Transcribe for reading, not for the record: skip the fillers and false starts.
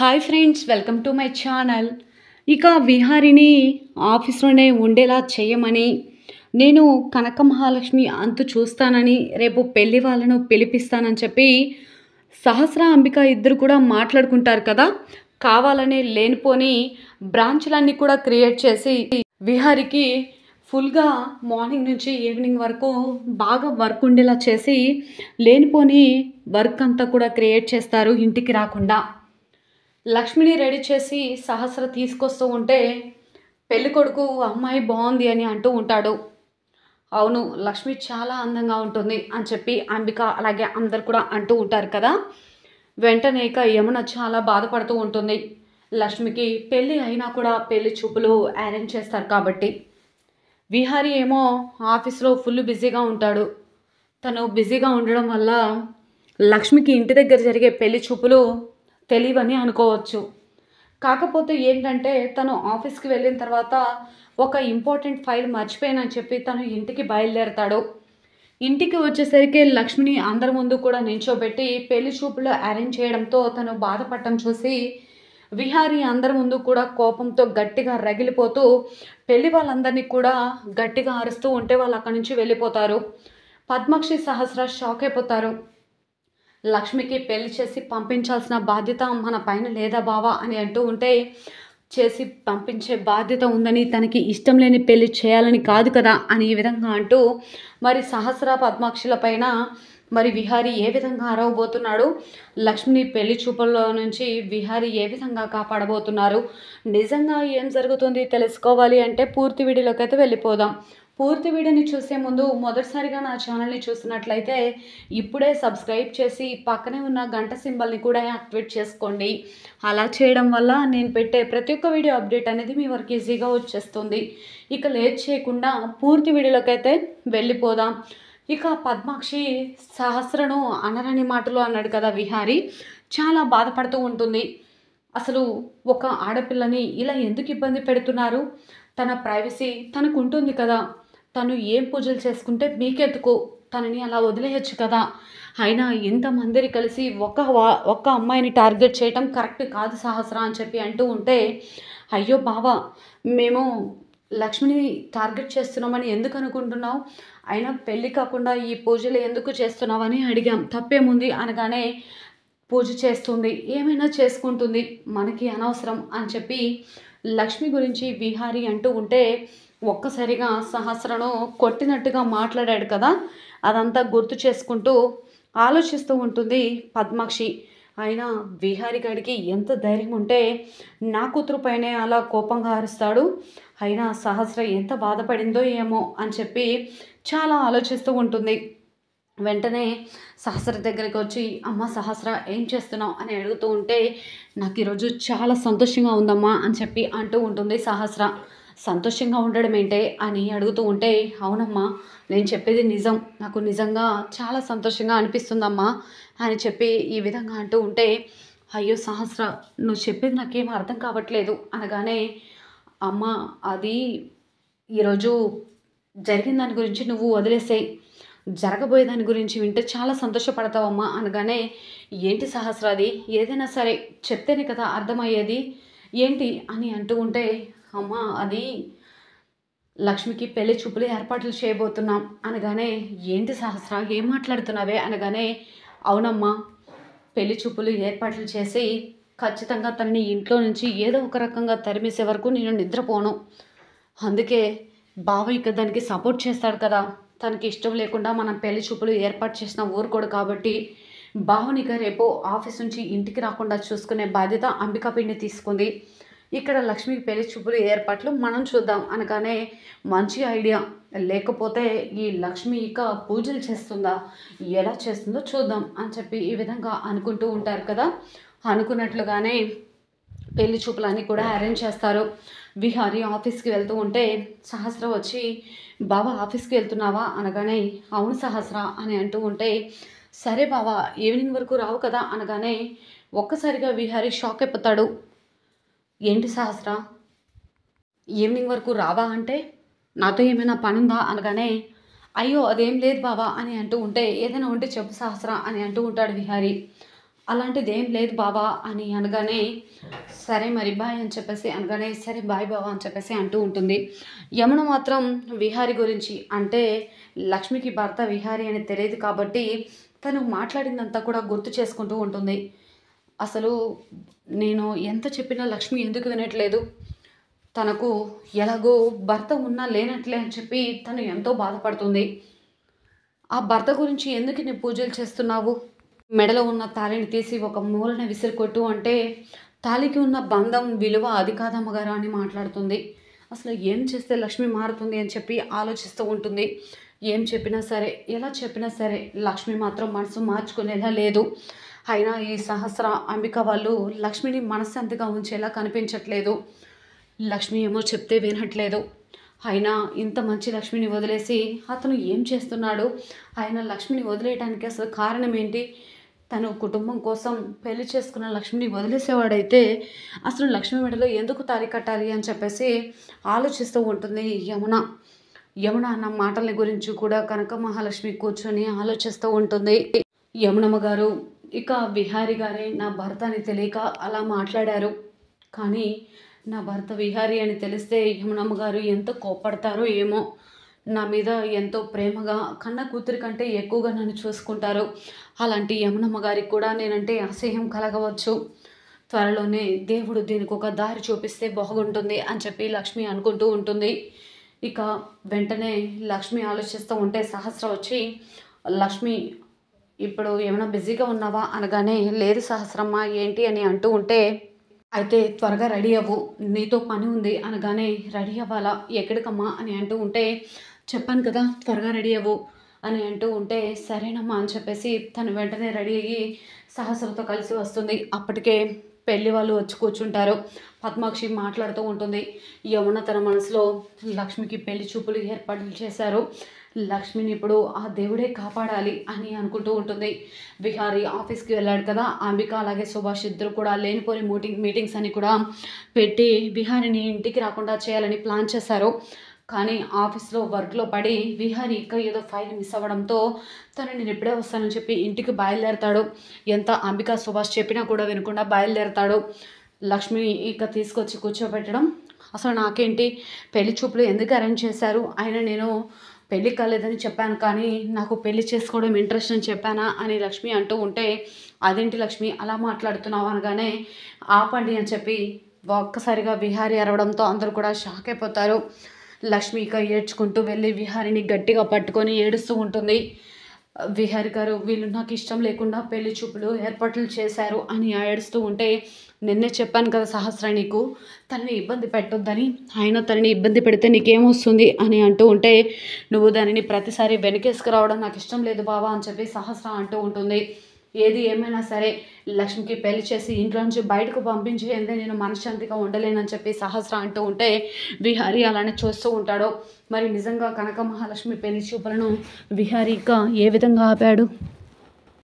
Hi friends, welcome to my channel. ఇక విహారిని ఆఫీస్లోనే ఉండేలా చేయమని, నేను కనక మహాలక్ష్మి అంతు చూస్తానని, రేపు పెళ్లి వాళ్ళను పిలిపిస్తానని చెప్పి సహస్ర అంబిక ఇద్దరు కూడా మాట్లాడుకుంటారు కదా. కావాలనే లేనిపోని బ్రాంచ్లన్నీ కూడా క్రియేట్ చేసి విహారికి ఫుల్గా మార్నింగ్ నుంచి ఈవినింగ్ వరకు బాగా వర్క్ ఉండేలా చేసి లేనిపోని వర్క్ అంతా కూడా క్రియేట్ చేస్తారు ఇంటికి రాకుండా. లక్ష్మిని రెడీ చేసి సహస్ర తీసుకొస్తూ ఉంటే పెళ్ళికొడుకు అమ్మాయి బాగుంది అని అంటూ ఉంటాడు. అవును, లక్ష్మి చాలా అందంగా ఉంటుంది అని చెప్పి అంబిక అలాగే అందరు కూడా అంటూ ఉంటారు కదా. వెంటనే ఇక యమున చాలా బాధపడుతూ ఉంటుంది. లక్ష్మికి పెళ్ళి అయినా కూడా పెళ్లి చూపులు అరేంజ్ చేస్తారు కాబట్టి. విహారీ ఏమో ఆఫీస్లో ఫుల్ బిజీగా ఉంటాడు. తను బిజీగా ఉండడం వల్ల లక్ష్మికి ఇంటి దగ్గర జరిగే పెళ్లి చూపులు తెలియవని అనుకోవచ్చు. కాకపోతే ఏంటంటే తను ఆఫీస్కి వెళ్ళిన తర్వాత ఒక ఇంపార్టెంట్ ఫైల్ మర్చిపోయానని చెప్పి తను ఇంటికి బయలుదేరతాడు. ఇంటికి వచ్చేసరికి లక్ష్మిని అందరి ముందు కూడా నించోబెట్టి పెళ్లి చూపులు అరేంజ్ చేయడంతో తను బాధపడటం చూసి విహారీ అందరి ముందు కూడా కోపంతో గట్టిగా రగిలిపోతూ పెళ్లి వాళ్ళందరినీ కూడా గట్టిగా అరుస్తూ ఉంటే వాళ్ళు అక్కడి నుంచి వెళ్ళిపోతారు. పద్మాక్షి సహస్ర షాక్ అయిపోతారు. లక్ష్మికి పెళ్లి చేసి పంపించాల్సిన బాధ్యత మన పైన లేదా బావా అని అంటూ ఉంటే, చేసి పంపించే బాధ్యత ఉందని, తనకి ఇష్టం లేని పెళ్లి చేయాలని కాదు కదా అని ఈ విధంగా అంటూ మరి సహస్ర పద్మాక్షుల పైన మరి విహారీ ఏ విధంగా అరవబోతున్నాడు, లక్ష్మిని పెళ్లి చూపుల్లో నుంచి విహారీ ఏ విధంగా కాపాడబోతున్నారు, నిజంగా ఏం జరుగుతుంది తెలుసుకోవాలి అంటే పూర్తి వీడియోలోకి అయితే వెళ్ళిపోదాం. పూర్తి వీడియోని చూసే ముందు మొదటిసారిగా నా ఛానల్ని చూస్తున్నట్లయితే ఇప్పుడే సబ్స్క్రైబ్ చేసి పక్కనే ఉన్న గంట సింబల్ని కూడా యాక్టివేట్ చేసుకోండి. అలా చేయడం వల్ల నేను పెట్టే ప్రతి ఒక్క వీడియో అప్డేట్ అనేది మీ వరకు ఈజీగా వచ్చేస్తుంది. ఇక లేట్ చేయకుండా పూర్తి వీడియోలోకి అయితే వెళ్ళిపోదాం. ఇక పద్మాక్షి సహస్రను అనరాని మాటలు అన్నాడు కదా విహారీ, చాలా బాధపడుతూ ఉంటుంది. అసలు ఒక ఆడపిల్లని ఇలా ఎందుకు ఇబ్బంది పెడుతున్నారు, తన ప్రైవసీ తనకు ఉంటుంది కదా, తను ఏం పూజలు చేసుకుంటే మీకెందుకు, తనని అలా వదిలేయచ్చు కదా, అయినా ఇంతమందిని కలిసి ఒక్క అమ్మాయిని టార్గెట్ చేయటం కరెక్ట్ కాదు సహస్ర అని చెప్పి అంటూ ఉంటే, అయ్యో బావా, మేము లక్ష్మిని టార్గెట్ చేస్తున్నామని ఎందుకు అనుకుంటున్నావు, అయినా పెళ్ళి కాకుండా ఈ పూజలు ఎందుకు చేస్తున్నావని అడిగాం, తప్పేముంది అనగానే పూజ చేస్తుంది, ఏమైనా చేసుకుంటుంది, మనకి అనవసరం అని చెప్పి లక్ష్మి గురించి విహారీ అంటూ ఉంటే ఒక్కసారిగా సహస్రను కొట్టినట్టుగా మాట్లాడాడు కదా, అదంతా గుర్తు చేసుకుంటూ ఆలోచిస్తూ ఉంటుంది పద్మాక్షి. అయినా విహారీ గడికి ఎంత ధైర్యం ఉంటే నా కూతురు పైనే అలా కోపంగా అరుస్తాడు, అయినా సహస్ర ఎంత బాధపడిందో ఏమో అని చెప్పి చాలా ఆలోచిస్తూ ఉంటుంది. వెంటనే సహస్ర దగ్గరికి వచ్చి, అమ్మ సహస్ర ఏం చేస్తున్నావు అని అడుగుతూ ఉంటే, నాకు ఈరోజు చాలా సంతోషంగా ఉందమ్మా అని చెప్పి అంటూ ఉంటుంది సహస్ర. సంతోషంగా ఉండడం ఏంటే అని అడుగుతూ ఉంటే, అవునమ్మా నేను చెప్పేది నిజం, నాకు నిజంగా చాలా సంతోషంగా అనిపిస్తుందమ్మా అని చెప్పి ఈ విధంగా అంటూ ఉంటే, అయ్యో సహస్ర నువ్వు చెప్పేది నాకేం అర్థం కావట్లేదు అనగానే, అమ్మ అది ఈరోజు జరిగిన దాని గురించి నువ్వు వదిలేసేయి, జరగబోయే దాని గురించి వింటే చాలా సంతోషపడతావమ్మా అనగానే, ఏంటి సహస్ర అది, ఏదైనా సరే చెప్తేనే కదా అర్థమయ్యేది, ఏంటి అని అంటూ ఉంటే, అమ్మ అది లక్ష్మికి పెళ్లి చూపులు ఏర్పాట్లు చేయబోతున్నాం అనగానే, ఏంటి సహస్ర ఏం మాట్లాడుతున్నావే అనగానే, అవునమ్మా పెళ్లి చూపులు ఏర్పాట్లు చేసి ఖచ్చితంగా తనని ఇంట్లో నుంచి ఏదో ఒక రకంగా తరిమేసే వరకు నేను నిద్రపోను, అందుకే బావ ఇక దానికి సపోర్ట్ చేస్తాడు కదా, తనకి ఇష్టం లేకుండా మనం పెళ్లి చూపులు ఏర్పాటు చేసిన ఊరుకోడు కాబట్టి బావనిక రేపు ఆఫీస్ నుంచి ఇంటికి రాకుండా చూసుకునే బాధ్యత అంబికా పిండి తీసుకుంది, ఇక్కడ లక్ష్మికి పెళ్లి చూపులు ఏర్పాట్లు మనం చూద్దాం అనగానే, మంచి ఐడియా, లేకపోతే ఈ లక్ష్మి ఇక పూజలు చేస్తుందా, ఎలా చేస్తుందో చూద్దాం అని చెప్పి ఈ విధంగా అనుకుంటూ ఉంటారు కదా. అనుకున్నట్లుగానే పెళ్లి చూపులన్నీ కూడా అరేంజ్ చేస్తారు. విహారీ ఆఫీస్కి వెళ్తూ ఉంటే సహస్ర వచ్చి, బావా ఆఫీస్కి వెళ్తున్నావా అనగానే, అవును సహస్ర అని అంటూ ఉంటే, సరే బావా ఈవినింగ్ వరకు రావు కదా అనగానే ఒక్కసారిగా విహారీ షాక్ అయిపోతాడు. ఏంటి సహస్ర ఈవినింగ్ వరకు రావా అంటే, నాతో ఏమైనా పనుందా అనగానే, అయ్యో అదేం లేదు బావా అని అంటూ ఉంటే, ఏదైనా ఉంటే చెప్పు సహస్ర అని అంటూ ఉంటాడు విహారీ. అలాంటిదేం లేదు బావా అని అనగానే, సరే మరి బాయ్ అని చెప్పేసి అనగానే, సరే బాయ్ బావా అని చెప్పేసి అంటూ ఉంటుంది. యమున మాత్రం విహారి గురించి అంటే లక్ష్మికి భర్త విహారి అని తెలియదు కాబట్టి తను మాట్లాడిందంతా కూడా గుర్తు చేసుకుంటూ ఉంటుంది. అసలు నేను ఎంత చెప్పినా లక్ష్మి ఎందుకు వినట్లేదు? తనకు ఎలాగో భర్త ఉన్నా లేనట్లే అని చెప్పి తను ఎంతో బాధపడుతుంది. ఆ భర్త గురించి ఎందుకు ఇన్ని పూజలు చేస్తున్నావు? మెడలో ఉన్న తాళిని తీసి ఒక మూలన విసిరికొట్టు అంటే తాళికి ఉన్న బంధం విలువ అది కాదమ్మగారు అని మాట్లాడుతుంది. అసలు ఏం చేస్తే లక్ష్మి మారుతుంది అని చెప్పి ఆలోచిస్తూ ఉంటుంది. ఏం చెప్పినా సరే, ఎలా చెప్పినా సరే లక్ష్మి మాత్రం మనసు మార్చుకునేలా లేదు. అయినా ఈ సహస్ర అంబిక వాళ్ళు లక్ష్మిని మనశ్శాంతిగా ఉంచేలా కనిపించట్లేదు. లక్ష్మి ఏమో చెప్తే వినట్లేదు. అయినా ఇంత మంచి లక్ష్మిని వదిలేసి అతను ఏం చేస్తున్నాడు? ఆయన లక్ష్మిని వదిలేయడానికి అసలు కారణం ఏంటి? తను కుటుంబం కోసం పెళ్లి చేసుకున్న లక్ష్మిని వదిలేసేవాడైతే అసలు లక్ష్మి మెడలో ఎందుకు తాళి కట్టాలి అని చెప్పేసి ఆలోచిస్తూ ఉంటుంది యమున. యమున అన్న మాటల గురించి కూడా కనక మహాలక్ష్మి కూర్చొని ఆలోచిస్తూ ఉంటుంది. యమునమ్మ గారు, ఇక విహారి గారే నా భర్త అని తెలియక అలా మాట్లాడారు. కానీ నా భర్త విహారి అని తెలిస్తే యమునమ్మ గారు ఎంత కోప్పడతారో ఏమో. నా మీద ఎంతో ప్రేమగా కన్న కూతురి కంటే ఎక్కువగా నన్ను చూసుకుంటారు. అలాంటి యమునమ్మ గారికి కూడా నేనంటే అసహ్యం కలగవచ్చు. త్వరలోనే దేవుడు దీనికి ఒక దారి చూపిస్తే బాగుంటుంది అని చెప్పి లక్ష్మి అనుకుంటూ ఉంటుంది. ఇక వెంటనే లక్ష్మి ఆలోచిస్తూ ఉంటే సహస్ర వచ్చి, లక్ష్మి ఇప్పుడు ఏమైనా బిజీగా ఉన్నావా అనగానే, లేదు సహస్రమ్మ ఏంటి అని అంటూ ఉంటే, అయితే త్వరగా రెడీ అవ్వు, నీతో పని ఉంది అనగానే, రెడీ అవ్వాలా ఎక్కడికమ్మా అని అంటూ ఉంటే, చెప్పాను కదా త్వరగా రెడీ అవ్వు అని అంటూ ఉంటే, సరేనమ్మా అని చెప్పేసి తను వెంటనే రెడీ అయ్యి సహస్రతో కలిసి వస్తుంది. అప్పటికే పెళ్లి వాళ్ళు వచ్చి కూర్చుంటారు. పద్మాక్షి మాట్లాడుతూ ఉంటుంది. యమున తన మనసులో లక్ష్మికి పెళ్లి చూపులు ఏర్పాట్లు చేశారు, లక్ష్మిని ఇప్పుడు ఆ దేవుడే కాపాడాలి అని అనుకుంటూ ఉంటుంది. విహారీ ఆఫీస్కి వెళ్ళాడు కదా, అంబిక అలాగే సుభాష్ ఇద్దరు కూడా లేనిపోని మీటింగ్స్ అని కూడా పెట్టి విహారీని ఇంటికి రాకుండా చేయాలని ప్లాన్ చేశారు. కానీ ఆఫీస్లో వర్క్లో పడి విహారీ ఇంకా ఏదో ఫైల్ మిస్ అవ్వడంతో తను నేను ఇప్పుడే వస్తానని చెప్పి ఇంటికి బయలుదేరతాడు. ఎంత అంబిక సుభాష్ చెప్పినా కూడా వినకుండా బయలుదేరతాడు. లక్ష్మి ఇక తీసుకొచ్చి కూర్చోబెట్టడం, అసలు నాకేంటి పెళ్లి చూపులు ఎందుకు అరేంజ్ చేశారు? అయినా నేను పెళ్ళి కాలేదని చెప్పాను కానీ నాకు పెళ్లి చేసుకోవడం ఇంట్రెస్ట్ అని చెప్పానా అని లక్ష్మి అంటూ ఉంటే, అదేంటి లక్ష్మి అలా మాట్లాడుతున్నావు అనగానే, ఆపండి అని చెప్పి ఒక్కసారిగా విహారీ అరవడంతో అందరూ కూడా షాక్ అయిపోతారు. లక్ష్మి ఇక ఏడ్చుకుంటూ వెళ్ళి విహారీని గట్టిగా పట్టుకొని ఏడుస్తూ ఉంటుంది. విహారీ గారు, వీళ్ళు నాకు ఇష్టం లేకుండా పెళ్లి చూపులు ఏర్పాట్లు చేశారు అని ఏడుస్తూ ఉంటే, నిన్నే చెప్పాను కదా సహస్ర నీకు తనని ఇబ్బంది పెట్టొద్దని, అయినా తనని ఇబ్బంది పెడితే నీకేమొస్తుంది అని అంటూ ఉంటే, నువ్వు దానిని ప్రతిసారి వెనకేసుకురావడం నాకు ఇష్టం లేదు బావా అని చెప్పి సహస్ర అంటూ ఉంటుంది. ఏది ఏమైనా సరే లక్ష్మికి పెళ్లి చేసి ఇంట్లో నుంచి బయటకు పంపించేయందే నేను మనశ్శాంతిగా ఉండలేనని చెప్పి సహస్ర అంటూ ఉంటే విహారీ అలానే చూస్తూ ఉంటాడు. మరి నిజంగా కనక మహాలక్ష్మి పెళ్లి చూపులను విహారీ ఏ విధంగా ఆపాడు?